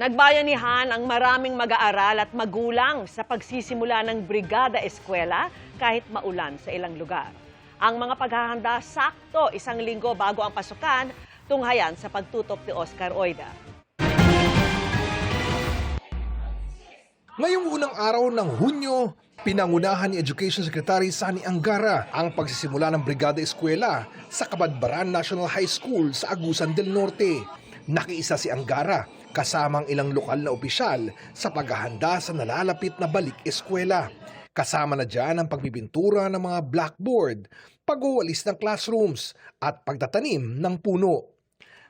Nagbayanihan ang maraming mag-aaral at magulang sa pagsisimula ng Brigada Eskwela kahit maulan sa ilang lugar. Ang mga paghahanda sakto isang linggo bago ang pasukan, tunghayan sa pagtutok ni Oscar Oida. Ngayong unang araw ng Hunyo, pinangunahan ni Education Secretary Sani Angara ang pagsisimula ng Brigada Eskwela sa Cabadbaran National High School sa Agusan del Norte. Nakiisa si Angara kasamang ilang lokal na opisyal sa paghahanda sa nalalapit na balik eskwela. Kasama na dyan ang pagbibintura ng mga blackboard, pagwawalis ng classrooms at pagtatanim ng puno.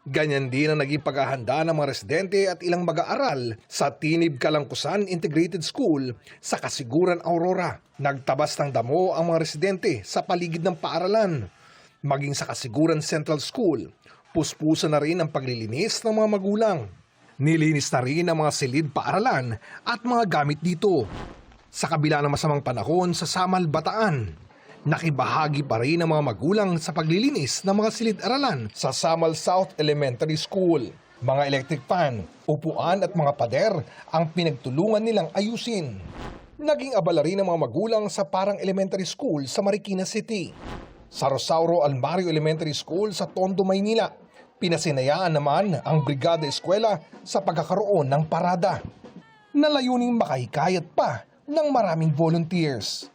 Ganyan din ang naging paghahanda ng mga residente at ilang mag-aaral sa Tinib Calangcusan Integrated School sa Kasiguran, Aurora. Nagtabas ng damo ang mga residente sa paligid ng paaralan. Maging sa Kasiguran Central School, puspusa na rin ang paglilinis ng mga magulang. Nilinis na rin ang mga silid paaralan at mga gamit dito. Sa kabila ng masamang panahon sa Samal, Bataan, nakibahagi pa rin ang mga magulang sa paglilinis ng mga silid-aralan sa Samal South Elementary School. Mga electric fan, upuan at mga pader ang pinagtulungan nilang ayusin. Naging abala rin ang mga magulang sa Parang Elementary School sa Marikina City. Sa Rosauro Almario Elementary School sa Tondo, Maynila, pinasinayaan naman ang Brigada Eskwela sa pagkakaroon ng parada na layuning makahikayat pa ng maraming volunteers.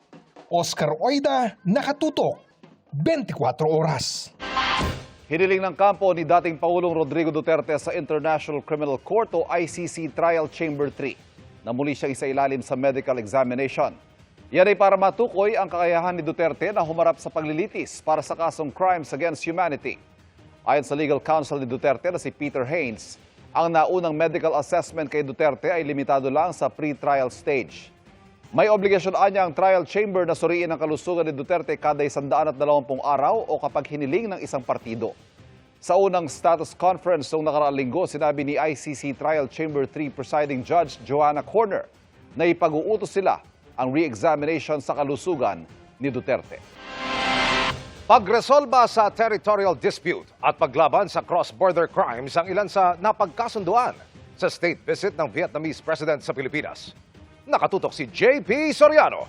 Oscar Oida, Nakatutok, 24 Oras. Hiniling ng kampo ni dating Pangulong Rodrigo Duterte sa International Criminal Court o ICC Trial Chamber 3 na muli siyang isailalim sa medical examination. Yan ay para matukoy ang kakayahan ni Duterte na humarap sa paglilitis para sa kasong crimes against humanity. Ayon sa legal counsel ni Duterte na si Peter Haynes, ang naunang medical assessment kay Duterte ay limitado lang sa pre-trial stage. May obligasyon anya ang trial chamber na suriin ang kalusugan ni Duterte kada 120 araw o kapag hiniling ng isang partido. Sa unang status conference noong nakaraang linggo, sinabi ni ICC Trial Chamber 3 Presiding Judge Joanna Corner na ipag-uutos sila ang re-examination sa kalusugan ni Duterte. Pagresolba sa territorial dispute at paglaban sa cross-border crimes ang ilan sa napagkasunduan sa state visit ng Vietnamese President sa Pilipinas. Nakatutok si JP Soriano.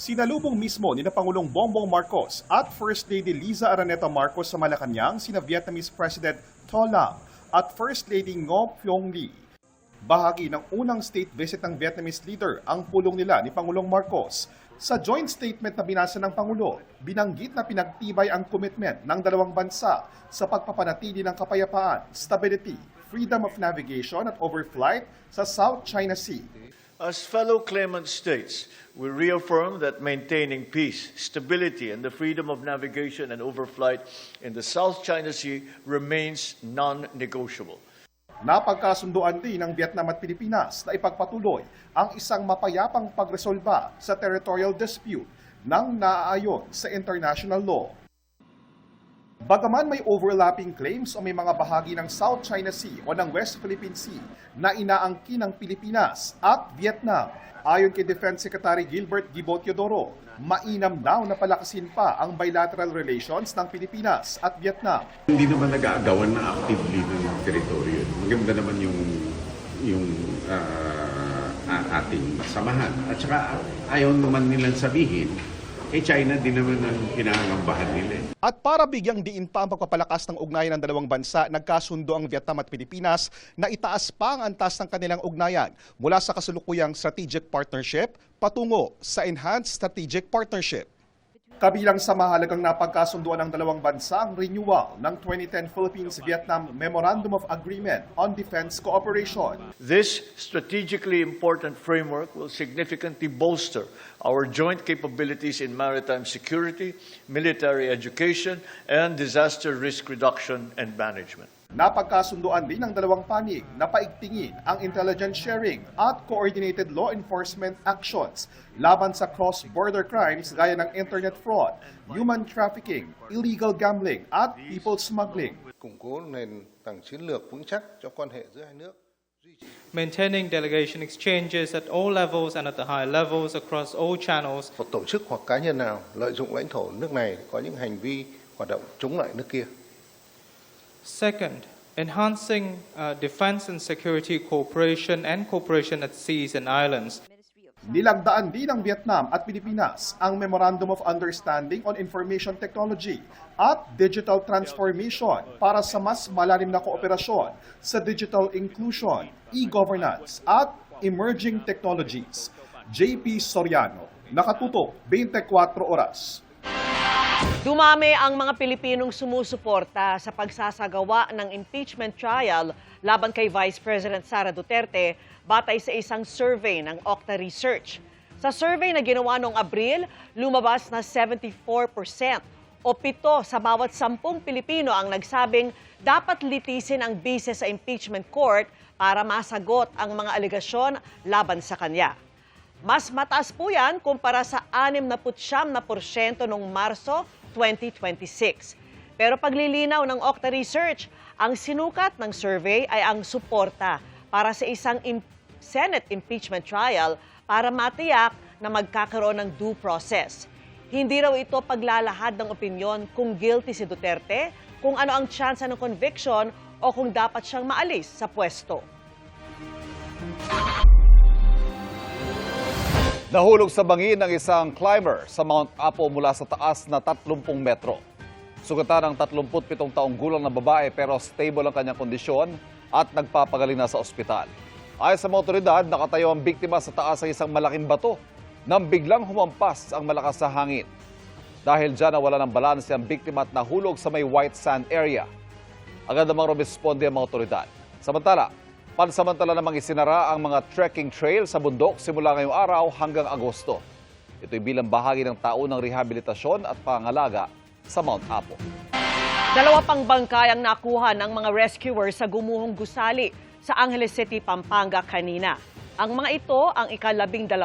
Sinalubong mismo ni Pangulong Bongbong Marcos at First Lady Liza Araneta Marcos sa Malacanang sina Vietnamese President To Lam at First Lady Ngo Phuong Ly. Bahagi ng unang state visit ng Vietnamese leader ang pulong nila ni Pangulong Marcos. Sa joint statement na binasa ng Pangulo, binanggit na pinagtibay ang commitment ng dalawang bansa sa pagpapanatili ng kapayapaan, stability, freedom of navigation at overflight sa South China Sea. As fellow claimant states, we reaffirm that maintaining peace, stability, and the freedom of navigation and overflight in the South China Sea remains non-negotiable. Napagkasunduan din ng Vietnam at Pilipinas na ipagpatuloy ang isang mapayapang pagresolba sa territorial dispute nang naaayon sa international law. Bagaman may overlapping claims o may mga bahagi ng South China Sea o ng West Philippine Sea na inaangkin ng Pilipinas at Vietnam, ayon kay Defense Secretary Gilbert Gibo Teodoro, mainam daw na palakasin pa ang bilateral relations ng Pilipinas at Vietnam. Hindi naman nag-aagawan na actively ng teritoryo. Maganda naman yung ating samahan. At saka ayaw naman nilang sabihin, China din naman ang pinangangambahan nila. At para bigyang diin pa ang pagpapalakas ng ugnayan ng dalawang bansa, nagkasundo ang Vietnam at Pilipinas na itaas pa ang antas ng kanilang ugnayan mula sa kasulukuyang strategic partnership patungo sa enhanced strategic partnership. Kabilang sa mahalagang napagkasunduan ng dalawang bansa ang renewal ng 2010 Philippines-Vietnam Memorandum of Agreement on Defense Cooperation. This strategically important framework will significantly bolster our joint capabilities in maritime security, military education, and disaster risk reduction and management. Napagkasunduan din ng dalawang panig na paigtingin ang intelligence sharing at coordinated law enforcement actions laban sa cross-border crimes gaya ng internet fraud, human trafficking, illegal gambling at people smuggling. Củng cố nền tảng chiến lược vững chắc cho quan hệ giữa hai nước. Maintaining delegation exchanges at all levels and at the high levels across all channels. Một tổ chức hoặc cá nhân nào lợi dụng lãnh thổ nước này có những hành vi hoạt động chống lại nước kia. Second, enhancing defense and security cooperation and cooperation at seas and islands. Nilagdaan din ng Vietnam at Pilipinas ang Memorandum of Understanding on Information Technology at Digital Transformation para sa mas malalim na kooperasyon sa digital inclusion, e-governance at emerging technologies. JP Soriano, Nakatutok, 24 Oras. Dumami ang mga Pilipinong sumusuporta sa pagsasagawa ng impeachment trial laban kay Vice President Sara Duterte batay sa isang survey ng Okta Research. Sa survey na ginawa noong Abril, lumabas na 74% o 7 sa bawat 10 Pilipino ang nagsabing dapat litisin ang bise sa impeachment court para masagot ang mga alegasyon laban sa kanya. Mas mataas po yan kumpara sa 69% noong Marso 2026. Pero paglilinaw ng Okta Research, ang sinukat ng survey ay ang suporta para sa isang Senate impeachment trial para matiyak na magkakaroon ng due process. Hindi raw ito paglalahad ng opinyon kung guilty si Duterte, kung ano ang tsansa ng conviction o kung dapat siyang maalis sa pwesto. Nahulog sa bangin ng isang climber sa Mount Apo mula sa taas na 30 metro. Sugatan ng 37 taong gulang na babae pero stable ang kanyang kondisyon at nagpapagaling na sa ospital. Ayon sa mga otoridad, nakatayo ang biktima sa taas ng isang malaking bato nang biglang humampas ang malakas na hangin. Dahil dyan nawala ng balanse ang biktima at nahulog sa may white sand area. Agad namang rumisponde ang mga otoridad. Samantala, pansamantala namang isinara ang mga trekking trail sa bundok simula ngayong araw hanggang Agosto. Ito'y bilang bahagi ng taunang rehabilitasyon at pangalaga sa Mount Apo. 2 pang bangkay ang nakuha ng mga rescuers sa gumuhong gusali sa Angeles City, Pampanga kanina. Ang mga ito ang ika-12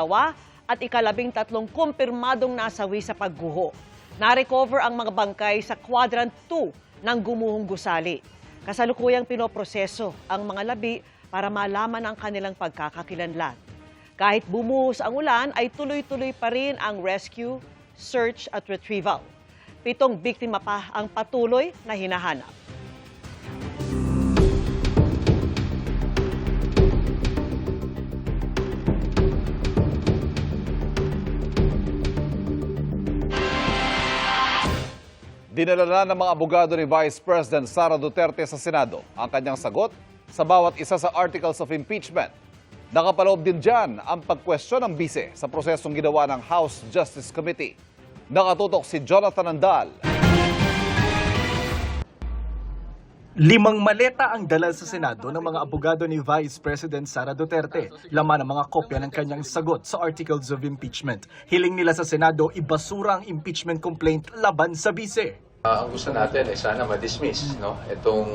at ika-13 kumpirmadong nasawi sa pagguho. Na-recover ang mga bangkay sa Quadrant 2 ng gumuhong gusali. Kasalukuyang pinoproseso ang mga labi para malaman ang kanilang pagkakakilanlan. Kahit bumuhos ang ulan, ay tuloy-tuloy pa rin ang rescue, search at retrieval. 7 biktima pa ang patuloy na hinahanap. Dinala na ng mga abogado ni Vice President Sara Duterte sa Senado ang kanyang sagot sa bawat isa sa Articles of Impeachment. Nakapaloob din dyan ang pagkwestiyon ng bise sa prosesong ginawa ng House Justice Committee. Nakatutok si Jonathan Andal. 5 maleta ang dala sa Senado ng mga abogado ni Vice President Sara Duterte. Laman ang mga kopya ng kanyang sagot sa Articles of Impeachment. Hiling nila sa Senado ibasura ang impeachment complaint laban sa bise. Ang gusto natin ay sana ma-dismiss itong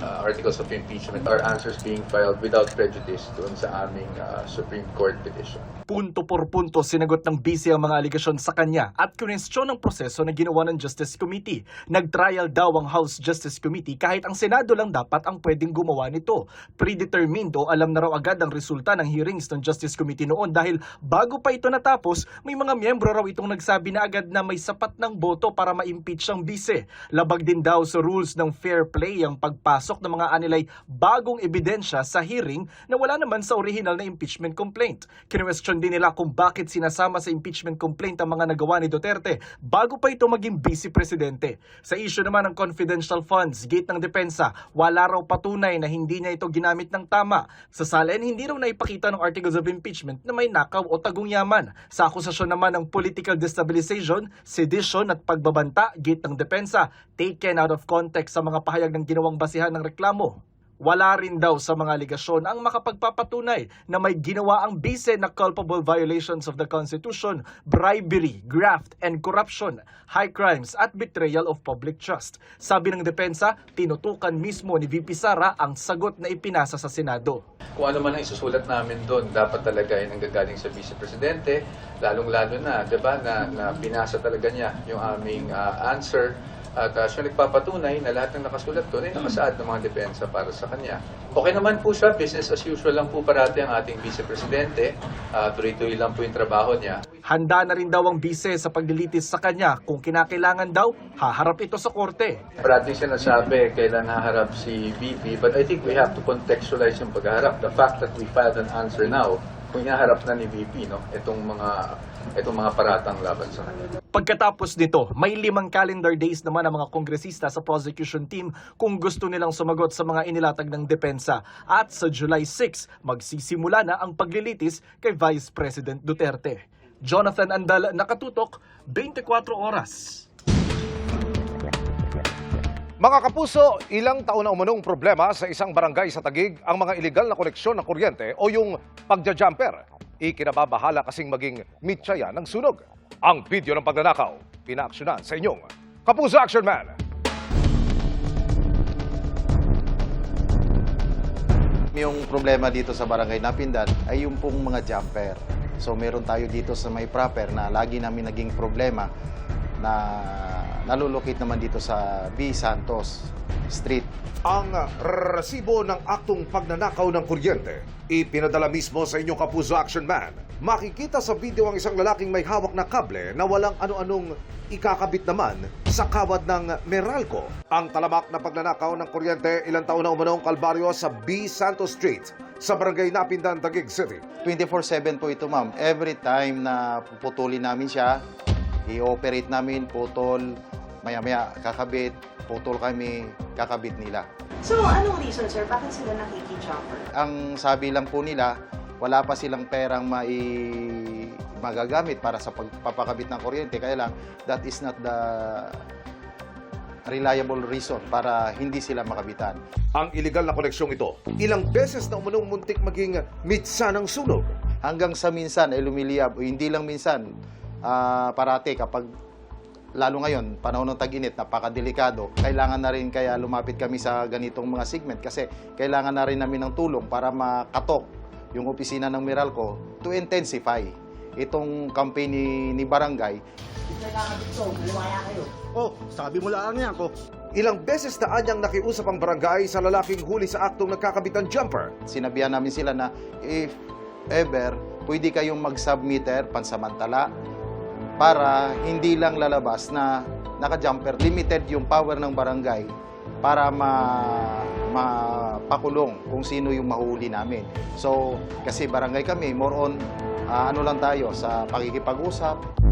Articles of Impeachment. Our answers being filed without prejudice doon sa aming Supreme Court petition. Punto por punto sinagot ng bise ang mga aligasyon sa kanya at kinwestiyon ang proseso na ginawa ng Justice Committee. Nag-trial daw ang House Justice Committee kahit ang Senado lang dapat ang pwedeng gumawa nito. Predetermined o alam na raw agad ang resulta ng hearings ng Justice Committee noon dahil bago pa ito natapos, may mga miyembro raw itong nagsabi na agad na may sapat ng boto para ma-impeach ang bise. Labag din daw sa rules ng fair play ang pagpasok ng mga anilay bagong ebidensya sa hearing na wala naman sa original na impeachment complaint. Kinwestiyon din nila kung bakit sinasama sa impeachment complaint ang mga nagawa ni Duterte bago pa ito maging vice presidente. Sa issue naman ng confidential funds, gate ng depensa, wala raw patunay na hindi niya ito ginamit ng tama. Sa salin, hindi raw naipakita ng Articles of Impeachment na may nakaw o tagong yaman. Sa akusasyon naman ng political destabilization, sedition at pagbabanta, gate ng depensa, taken out of context sa mga pahayag ng ginawang basihan ng reklamo. Wala rin daw sa mga aligasyon ang makapagpapatunay na may ginawa ang bise na culpable violations of the Constitution, bribery, graft, and corruption, high crimes at betrayal of public trust. Sabi ng depensa, tinutukan mismo ni VP Sara ang sagot na ipinasa sa Senado. Kung ano man ang isusulat namin doon, dapat talaga ay nanggagaling sa Vice Presidente, lalong-lalo na, diba, na pinasa talaga niya yung aming answer At siya nagpapatunay na lahat ng nakasulat doon ay nakasaad ng mga depensa para sa kanya. Okay naman po siya, business as usual lang po parati ang ating Vice Presidente. Tuloy-tuloy lang po yung trabaho niya. Handa na rin daw ang bise sa paglilitis sa kanya. Kung kinakailangan daw, haharap ito sa korte. Parati sinasabi kailan haharap si VP, but I think we have to contextualize yung pagharap. The fact that we filed an answer now, kung inaharap na ni VP, no, itong mga paratang laban sa kanya. Pagkatapos nito, may 5 calendar days naman ang mga kongresista sa prosecution team kung gusto nilang sumagot sa mga inilatag ng depensa. At sa July 6, magsisimula na ang paglilitis kay Vice President Duterte. Jonathan Andal, Nakatutok, 24 Oras. Mga kapuso, ilang taon na umunong problema sa isang barangay sa Taguig ang mga iligal na koneksyon ng kuryente o yung pagja-jumper. Ikinababahala kasing maging mitsaya ng sunog. Ang video ng pagnanakaw, pinaaksyonan sa inyong Kapuso Action Man. Yung problema dito sa Barangay Napindan ay yung pong mga jumper. So meron tayo dito sa may proper na lagi namin naging problema na nalulocate naman dito sa B. Santos Street. Ang resibo ng aktong pagnanakaw ng kuryente, ipinadala mismo sa inyong Kapuso Action Man. Makikita sa video ang isang lalaking may hawak na kable na walang ano-anong ikakabit naman sa kawad ng Meralco. Ang talamak na pagnanakaw ng kuryente, ilang taon na umanong kalbaryo sa B. Santos Street sa Barangay Napindan, Taguig City. 24/7 po ito, ma'am. Every time na puputulin namin siya, i-operate namin, putol, maya-maya kakabit, putol kami, kakabit nila. So, anong reason, sir? Bakit sila nakiki-jumper? Ang sabi lang po nila, wala pa silang perang magagamit para sa pagpapakabit ng kuryente. Kaya lang, that is not the reliable reason para hindi sila makabitan. Ang iligal na koneksyong ito, ilang beses na umunong muntik maging mitsa ng sunog. Hanggang sa minsan ay lumiliyab, o hindi lang minsan, parati kapag lalo ngayon, panahon ng tag-init, napakadelikado. Kailangan na rin kaya lumapit kami sa ganitong mga segment kasi kailangan na rin namin ng tulong para makatok yung opisina ng Meralco to intensify itong campaign ni Barangay. Oh, sabi mo lang yan ko. Ilang beses na anyang nakiusap ang barangay sa lalaking huli sa aktong nagkakabit ng jumper. Sinabihan namin sila na if ever, pwede kayong mag-submitter pansamantala para hindi lang lalabas na naka-jumper. Limited yung power ng barangay para mapakulong kung sino yung mahuli namin. So, kasi barangay kami, more on ano lang tayo sa pakikipag-usap.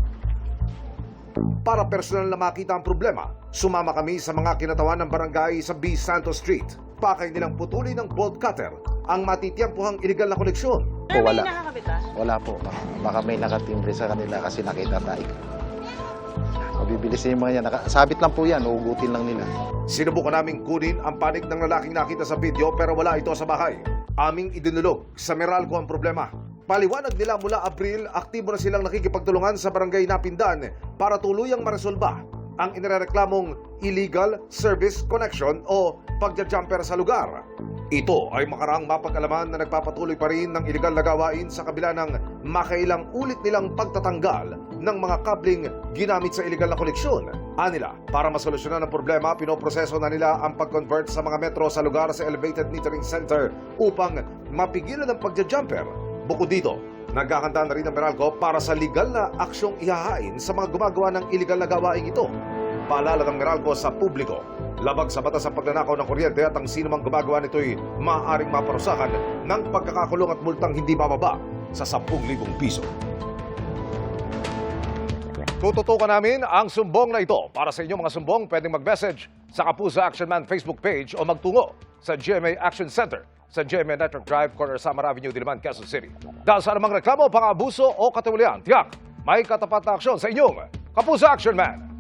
Para personal na makita ang problema, sumama kami sa mga kinatawan ng barangay sa B. Santos Street. Pakay nilang putulin ng bolt cutter ang matitiyempuhang iligal na koneksyon. O, wala. Wala po. Baka may nakatimbre sa kanila kasi nakita tayo. Mabibilis yung mga yan. Sabit lang po yan. Uugutin lang nila. Sinubukan naming kunin ang panig ng lalaking nakita sa video pero wala ito sa bahay. Aming idinulog sa Meralco ang problema. Paliwanag nila mula Abril, aktibo na silang nakikipagtulungan sa Barangay Napindan para tuluyang maresolba ang inireklamong illegal service connection o pagja-jumper sa lugar. Ito ay makaraang mapag-alaman na nagpapatuloy pa rin ng iligal na gawain sa kabila ng makailang ulit nilang pagtatanggal ng mga kabling ginamit sa iligal na koneksyon. Anila, para masolusyonan ang problema, pinoproseso na nila ang pag-convert sa mga metro sa lugar sa elevated metering center upang mapigilan ang pagja-jumper. Bukod dito, naghahanda na rin ang Meralco para sa legal na aksyong ihahain sa mga gumagawa ng iligal na gawain ito. Paalala ng Meralco sa publiko, labag sa batas ang pagnanakaw ng kuryente at ang sino mang gumagawa nito'y maaaring maparusahan ng pagkakakulong at multang hindi bababa sa 10,000 piso. Tututukan namin ang sumbong na ito. Para sa inyong mga sumbong, pwedeng mag-message sa Kapuso Action Man Facebook page o magtungo sa GMA Action Center sa GMA Network Drive, corner Samar Avenue, Diliman, Quezon City. Dahil sa anumang reklamo, pang-abuso o katiwalian, tiyak, may katapat na aksyon sa inyong Kapuso Action Man.